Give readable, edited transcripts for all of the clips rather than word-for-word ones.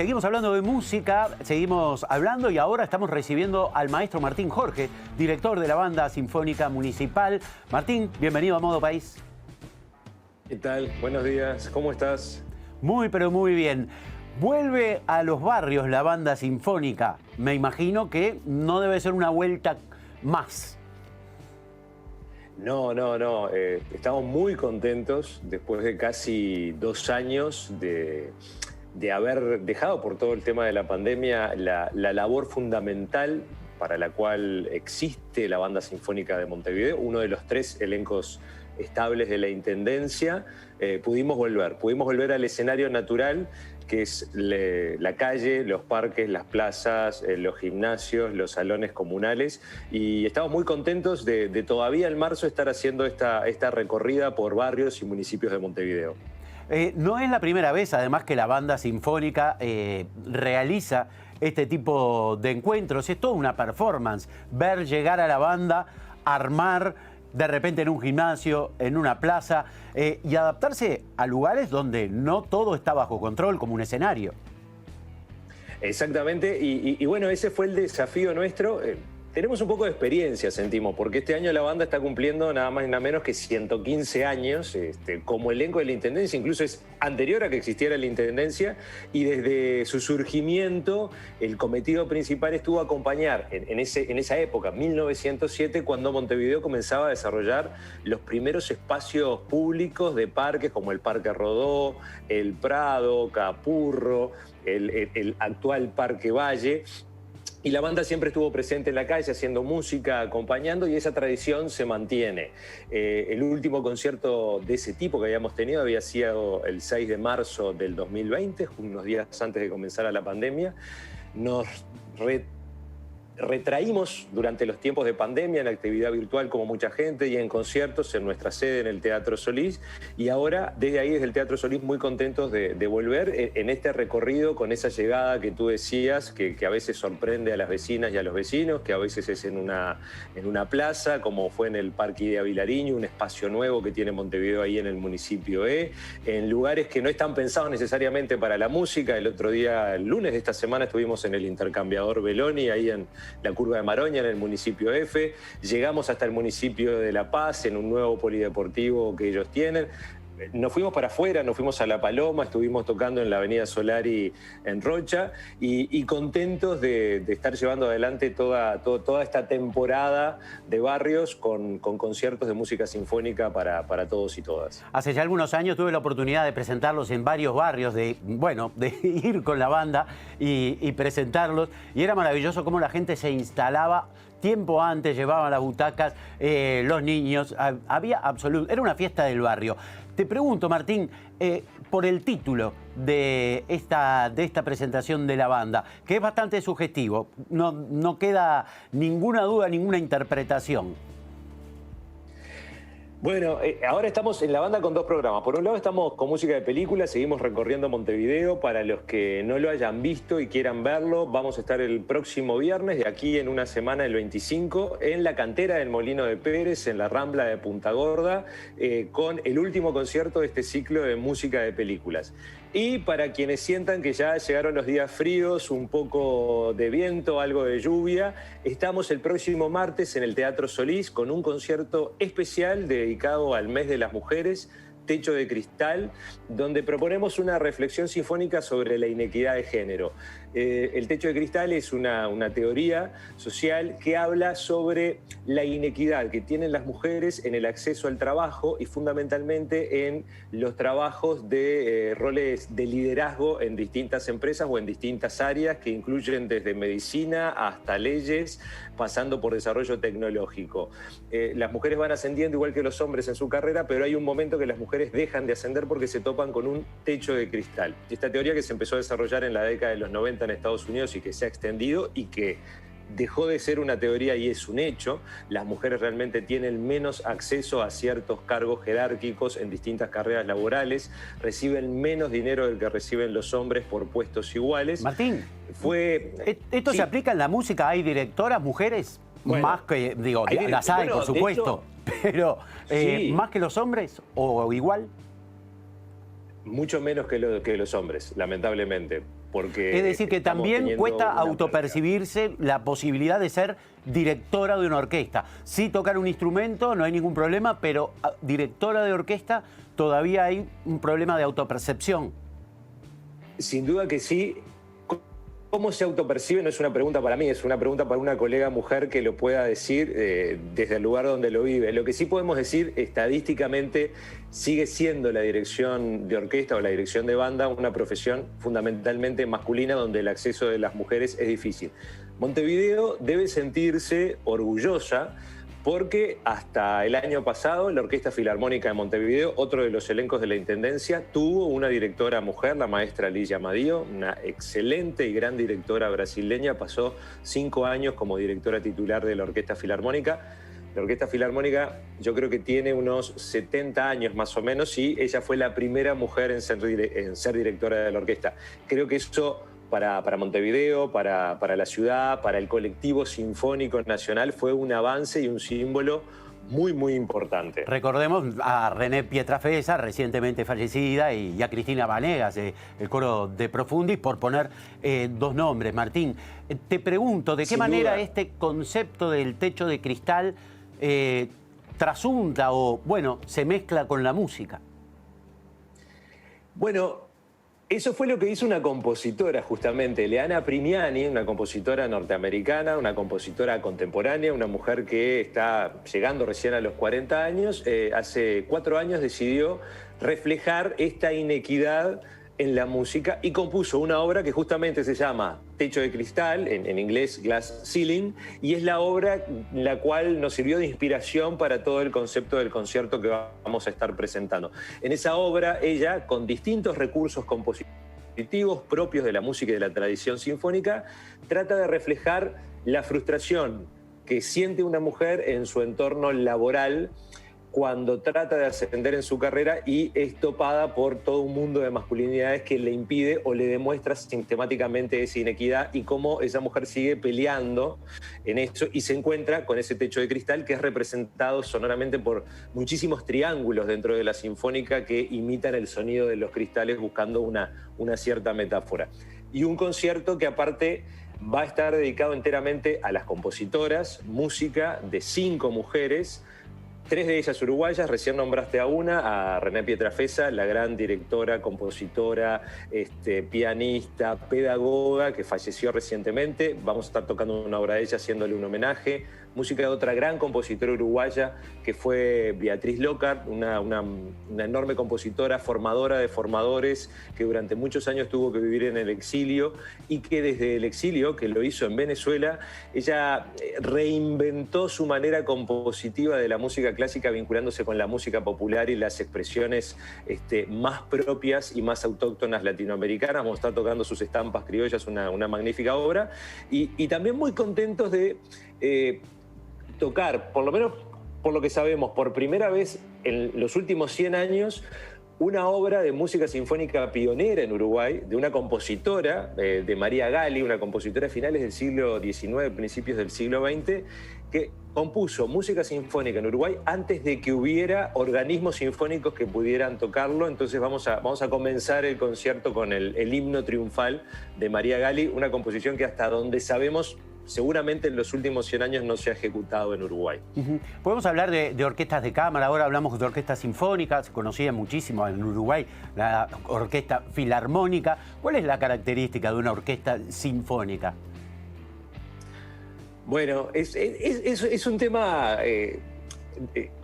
Seguimos hablando de música, seguimos hablando y ahora estamos recibiendo al maestro Martín Jorge, director de la Banda Sinfónica Municipal. Martín, bienvenido a Modo País. ¿Qué tal? Buenos días, ¿cómo estás? Muy, pero muy bien. Vuelve a los barrios la Banda Sinfónica. Me imagino que no debe ser una vuelta más. No. Estamos muy contentos después de casi 2 años de haber dejado por todo el tema de la pandemia la labor fundamental para la cual existe la Banda Sinfónica de Montevideo, uno de los 3 elencos estables de la Intendencia. Pudimos volver al escenario natural, que es la calle, los parques, las plazas, los gimnasios, los salones comunales, y estamos muy contentos de todavía en marzo estar haciendo esta recorrida por barrios y municipios de Montevideo. No es la primera vez, además, que la Banda Sinfónica realiza este tipo de encuentros. Es toda una performance. Ver llegar a la banda, armar de repente en un gimnasio, en una plaza, y adaptarse a lugares donde no todo está bajo control, como un escenario. Exactamente, y bueno, ese fue el desafío nuestro. Tenemos un poco de experiencia, sentimos, porque este año la banda está cumpliendo nada más y nada menos que 115 años como elenco de la Intendencia. Incluso es anterior a que existiera la Intendencia, y desde su surgimiento el cometido principal estuvo acompañar en esa época, 1907, cuando Montevideo comenzaba a desarrollar los primeros espacios públicos de parques como el Parque Rodó, el Prado, Capurro, el actual Parque Valle. Y la banda siempre estuvo presente en la calle haciendo música, acompañando, y esa tradición se mantiene. El último concierto de ese tipo que habíamos tenido había sido el 6 de marzo del 2020, unos días antes de comenzar la pandemia. Nos retraímos durante los tiempos de pandemia en actividad virtual como mucha gente y en conciertos en nuestra sede en el Teatro Solís, y ahora desde el Teatro Solís muy contentos de volver en este recorrido con esa llegada que tú decías, que a veces sorprende a las vecinas y a los vecinos, que a veces es en una plaza, como fue en el Parque Idea Vilariño, un espacio nuevo que tiene Montevideo ahí en el municipio en lugares que no están pensados necesariamente para la música. El otro día, el lunes de esta semana, estuvimos en el Intercambiador Beloni, ahí en la Curva de Maroña, en el municipio F. Llegamos hasta el municipio de La Paz, en un nuevo polideportivo que ellos tienen. Nos fuimos para afuera, nos fuimos a La Paloma, estuvimos tocando en la Avenida Solari en Rocha, y contentos de estar llevando adelante toda esta temporada de barrios con conciertos de música sinfónica para todos y todas. Hace ya algunos años tuve la oportunidad de presentarlos en varios barrios, de ir con la banda y presentarlos, y era maravilloso cómo la gente se instalaba tiempo antes, llevaban las butacas, los niños, era una fiesta del barrio. Te pregunto, Martín, por el título de esta presentación de la banda, que es bastante sugestivo, no queda ninguna duda, ninguna interpretación. Bueno, ahora estamos en la banda con 2 programas. Por un lado estamos con música de película, seguimos recorriendo Montevideo. Para los que no lo hayan visto y quieran verlo, vamos a estar el próximo viernes, de aquí en una semana, el 25, en la cantera del Molino de Pérez, en la Rambla de Punta Gorda, con el último concierto de este ciclo de música de películas. Y para quienes sientan que ya llegaron los días fríos, un poco de viento, algo de lluvia, estamos el próximo martes en el Teatro Solís con un concierto especial dedicado al mes de las mujeres, Techo de Cristal, donde proponemos una reflexión sinfónica sobre la inequidad de género. El Techo de Cristal es una teoría social que habla sobre la inequidad que tienen las mujeres en el acceso al trabajo, y fundamentalmente en los trabajos de roles de liderazgo en distintas empresas o en distintas áreas, que incluyen desde medicina hasta leyes, pasando por desarrollo tecnológico. Las mujeres van ascendiendo igual que los hombres en su carrera, pero hay un momento que las mujeres dejan de ascender porque se topan con un techo de cristal. Esta teoría, que se empezó a desarrollar en la década de los 90 en Estados Unidos y que se ha extendido y que dejó de ser una teoría y es un hecho. Las mujeres realmente tienen menos acceso a ciertos cargos jerárquicos en distintas carreras laborales, reciben menos dinero del que reciben los hombres por puestos iguales. Martín, ¿esto se aplica en la música? ¿Hay directoras mujeres? Bueno, más que, las hay, por supuesto, pero sí, ¿más que los hombres o igual? Mucho menos que los hombres, lamentablemente. porque es decir, que estamos también teniendo cuesta una autopercibirse la posibilidad de ser directora de una orquesta. Sí tocar un instrumento, no hay ningún problema, pero directora de orquesta todavía hay un problema de autopercepción. Sin duda que sí. ¿Cómo se autopercibe? No es una pregunta para mí, es una pregunta para una colega mujer que lo pueda decir desde el lugar donde lo vive. Lo que sí podemos decir, estadísticamente, sigue siendo la dirección de orquesta o la dirección de banda una profesión fundamentalmente masculina donde el acceso de las mujeres es difícil. Montevideo debe sentirse orgullosa porque hasta el año pasado la Orquesta Filarmónica de Montevideo, otro de los elencos de la Intendencia, tuvo una directora mujer, la maestra Ligia Madio, una excelente y gran directora brasileña, pasó 5 años como directora titular de la Orquesta Filarmónica. La Orquesta Filarmónica yo creo que tiene unos 70 años más o menos y ella fue la primera mujer en ser directora de la orquesta. Creo que eso para Montevideo, para la ciudad, para el colectivo sinfónico nacional fue un avance y un símbolo muy, muy importante. Recordemos a René Pietrafesa, recientemente fallecida, y a Cristina Vanegas, el coro de Profundis, por poner 2 nombres. Martín, te pregunto, ¿de qué manera este concepto del techo de cristal trasunta o, bueno, se mezcla con la música? Bueno, eso fue lo que hizo una compositora, justamente, Leana Primiani, una compositora norteamericana, una compositora contemporánea, una mujer que está llegando recién a los 40 años. Hace 4 años decidió reflejar esta inequidad en la música y compuso una obra que justamente se llama Techo de Cristal, en inglés Glass Ceiling, y es la obra la cual nos sirvió de inspiración para todo el concepto del concierto que vamos a estar presentando. En esa obra, ella, con distintos recursos compositivos propios de la música y de la tradición sinfónica, trata de reflejar la frustración que siente una mujer en su entorno laboral cuando trata de ascender en su carrera y es topada por todo un mundo de masculinidades que le impide o le demuestra sistemáticamente esa inequidad y cómo esa mujer sigue peleando en eso y se encuentra con ese techo de cristal que es representado sonoramente por muchísimos triángulos dentro de la sinfónica que imitan el sonido de los cristales buscando una cierta metáfora. Y un concierto que aparte va a estar dedicado enteramente a las compositoras, música de 5 mujeres, 3 de ellas uruguayas, recién nombraste a una, a René Pietrafesa, la gran directora, compositora, pianista, pedagoga, que falleció recientemente. Vamos a estar tocando una obra de ella, haciéndole un homenaje. Música de otra gran compositora uruguaya, que fue Beatriz Lockhart, una enorme compositora, formadora de formadores, que durante muchos años tuvo que vivir en el exilio y que desde el exilio, que lo hizo en Venezuela, ella reinventó su manera compositiva de la música clásica vinculándose con la música popular y las expresiones más propias y más autóctonas latinoamericanas. Vamos a estar tocando sus estampas criollas, una magnífica obra. Y también muy contentos de tocar, por lo menos por lo que sabemos, por primera vez en los últimos 100 años, una obra de música sinfónica pionera en Uruguay, de una compositora, de María Gali, una compositora de finales del siglo XIX, principios del siglo XX, que compuso música sinfónica en Uruguay antes de que hubiera organismos sinfónicos que pudieran tocarlo. Entonces vamos a comenzar el concierto con el himno triunfal de María Gali, una composición que hasta donde sabemos seguramente en los últimos 100 años no se ha ejecutado en Uruguay. Podemos hablar de orquestas de cámara, ahora hablamos de orquestas sinfónicas, se conocía muchísimo en Uruguay la orquesta filarmónica. ¿Cuál es la característica de una orquesta sinfónica? Bueno, es un tema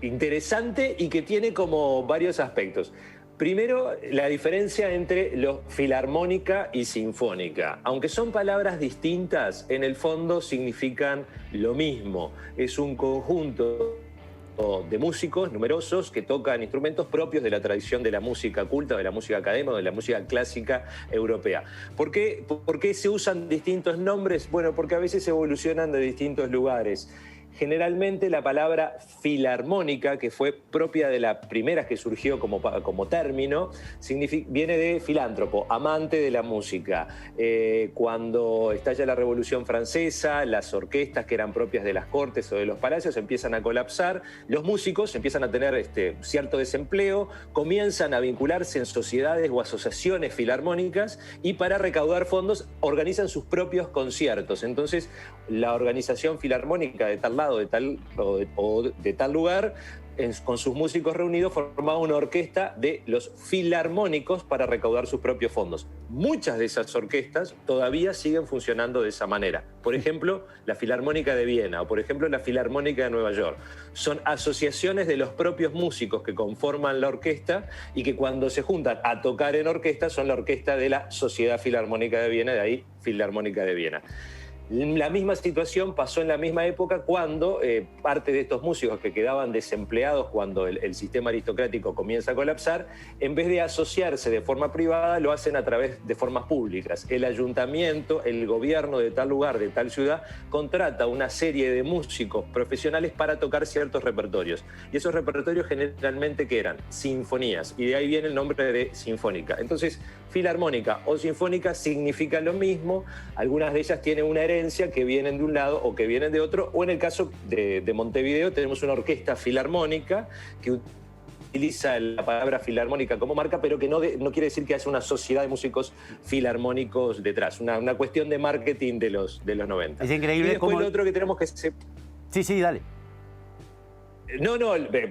interesante y que tiene como varios aspectos. Primero, la diferencia entre lo filarmónica y sinfónica. Aunque son palabras distintas, en el fondo significan lo mismo. Es un conjunto de músicos numerosos que tocan instrumentos propios de la tradición de la música culta, de la música académica, de la música clásica europea. ¿Por qué se usan distintos nombres? Bueno, porque a veces evolucionan de distintos lugares. Generalmente la palabra filarmónica, que fue propia de las primeras que surgió como término, viene de filántropo, amante de la música. Cuando estalla la Revolución Francesa, las orquestas que eran propias de las cortes o de los palacios empiezan a colapsar, los músicos empiezan a tener cierto desempleo, comienzan a vincularse en sociedades o asociaciones filarmónicas y para recaudar fondos organizan sus propios conciertos. Entonces, la organización filarmónica de tal lado de tal lugar, con sus músicos reunidos, formaba una orquesta de los filarmónicos para recaudar sus propios fondos. Muchas de esas orquestas todavía siguen funcionando de esa manera. Por ejemplo, la Filarmónica de Viena o por ejemplo la Filarmónica de Nueva York. Son asociaciones de los propios músicos que conforman la orquesta y que cuando se juntan a tocar en orquesta son la orquesta de la Sociedad Filarmónica de Viena, de ahí Filarmónica de Viena. La misma situación pasó en la misma época cuando parte de estos músicos que quedaban desempleados cuando el sistema aristocrático comienza a colapsar, en vez de asociarse de forma privada, lo hacen a través de formas públicas. El ayuntamiento, el gobierno de tal lugar, de tal ciudad, contrata una serie de músicos profesionales para tocar ciertos repertorios. Y esos repertorios generalmente, ¿qué eran? Sinfonías. Y de ahí viene el nombre de sinfónica. Entonces, filarmónica o sinfónica significa lo mismo. Algunas de ellas tienen una herencia que vienen de un lado o que vienen de otro, o en el caso de Montevideo tenemos una orquesta filarmónica que utiliza la palabra filarmónica como marca, pero que no quiere decir que haya una sociedad de músicos filarmónicos detrás, una cuestión de marketing de los 90. Es increíble. Y después cómo... lo otro que tenemos que... Sí, dale.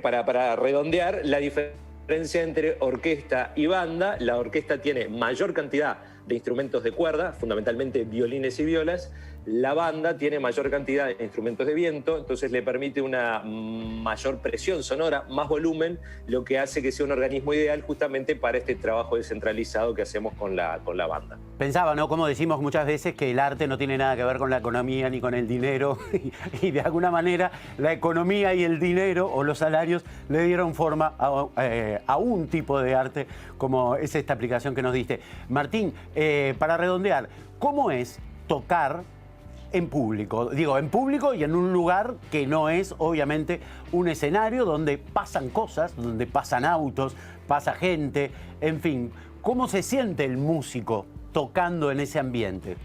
Para redondear, la diferencia entre orquesta y banda: la orquesta tiene mayor cantidad de instrumentos de cuerda, fundamentalmente violines y violas. La banda tiene mayor cantidad de instrumentos de viento, entonces le permite una mayor presión sonora, más volumen, lo que hace que sea un organismo ideal justamente para este trabajo descentralizado que hacemos con la banda. Pensaba, ¿no? Como decimos muchas veces, que el arte no tiene nada que ver con la economía ni con el dinero y de alguna manera la economía y el dinero o los salarios le dieron forma a un tipo de arte como es esta aplicación que nos diste. Martín, para redondear, ¿cómo es tocar en público? Digo, en público y en un lugar que no es, obviamente, un escenario donde pasan cosas, donde pasan autos, pasa gente, en fin. ¿Cómo se siente el músico tocando en ese ambiente?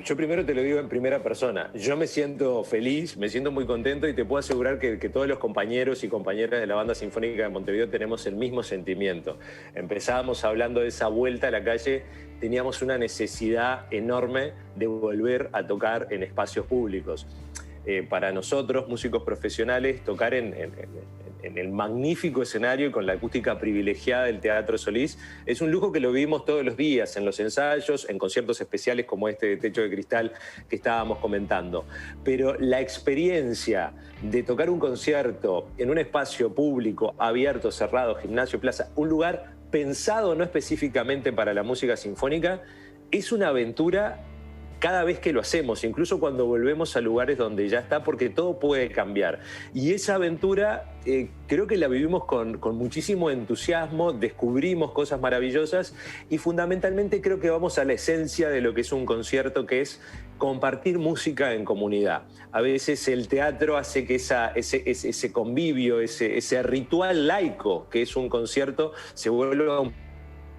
Yo primero te lo digo en primera persona. Yo me siento feliz, me siento muy contento y te puedo asegurar que todos los compañeros y compañeras de la Banda Sinfónica de Montevideo tenemos el mismo sentimiento. Empezábamos hablando de esa vuelta a la calle, teníamos una necesidad enorme de volver a tocar en espacios públicos. Para nosotros, músicos profesionales, tocar en el magnífico escenario y con la acústica privilegiada del Teatro Solís es un lujo que lo vivimos todos los días, en los ensayos, en conciertos especiales como este de Techo de Cristal que estábamos comentando. Pero la experiencia de tocar un concierto en un espacio público, abierto, cerrado, gimnasio, plaza, un lugar pensado no específicamente para la música sinfónica, es una aventura cada vez que lo hacemos, incluso cuando volvemos a lugares donde ya está, porque todo puede cambiar. Y esa aventura creo que la vivimos con muchísimo entusiasmo, descubrimos cosas maravillosas y fundamentalmente creo que vamos a la esencia de lo que es un concierto, que es compartir música en comunidad. A veces el teatro hace que ese convivio, ese ritual laico que es un concierto, se vuelva un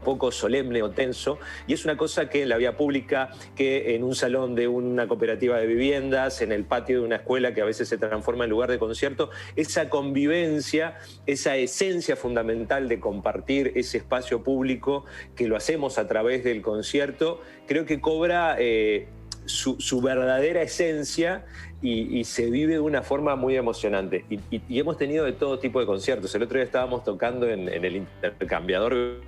poco solemne o tenso, y es una cosa que en la vía pública, que en un salón de una cooperativa de viviendas, en el patio de una escuela que a veces se transforma en lugar de concierto, esa convivencia, esa esencia fundamental de compartir ese espacio público, que lo hacemos a través del concierto, creo que cobra su verdadera esencia y se vive de una forma muy emocionante. Y hemos tenido de todo tipo de conciertos. El otro día estábamos tocando en el intercambiador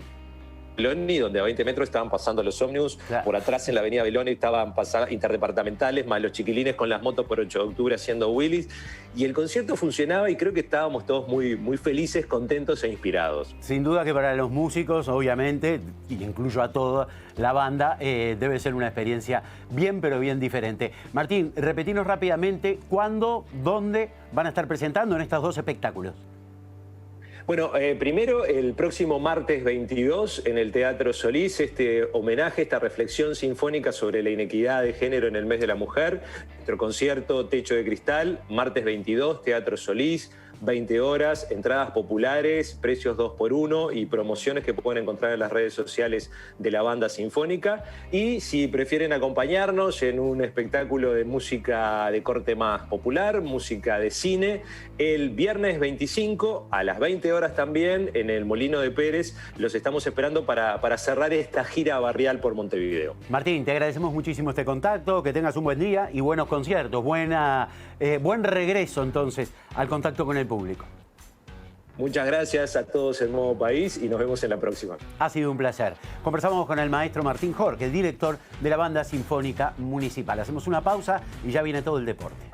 Beloni, donde a 20 metros estaban pasando los ómnibus, claro. Por atrás en la avenida Beloni estaban pasando interdepartamentales, más los chiquilines con las motos por 8 de octubre haciendo wheelies, y el concierto funcionaba y creo que estábamos todos muy, muy felices, contentos e inspirados. Sin duda que para los músicos, obviamente, y incluyo a toda la banda, debe ser una experiencia bien, pero bien diferente. Martín, repetinos rápidamente cuándo, dónde van a estar presentando en estos dos espectáculos. Bueno, primero el próximo martes 22 en el Teatro Solís, este homenaje, esta reflexión sinfónica sobre la inequidad de género en el mes de la mujer. Nuestro concierto Techo de Cristal, martes 22, Teatro Solís, 20 horas, entradas populares, precios 2x1 y promociones que pueden encontrar en las redes sociales de la banda sinfónica. Y si prefieren acompañarnos en un espectáculo de música de corte más popular, música de cine, el viernes 25 a las 20 horas también en el Molino de Pérez, los estamos esperando para cerrar esta gira barrial por Montevideo. Martín, te agradecemos muchísimo este contacto, que tengas un buen día y buenos conciertos, buen regreso entonces al contacto con el público. Muchas gracias a todos en Modo País y nos vemos en la próxima. Ha sido un placer. Conversamos con el maestro Martín Jorge, el director de la Banda Sinfónica Municipal. Hacemos una pausa y ya viene todo el deporte.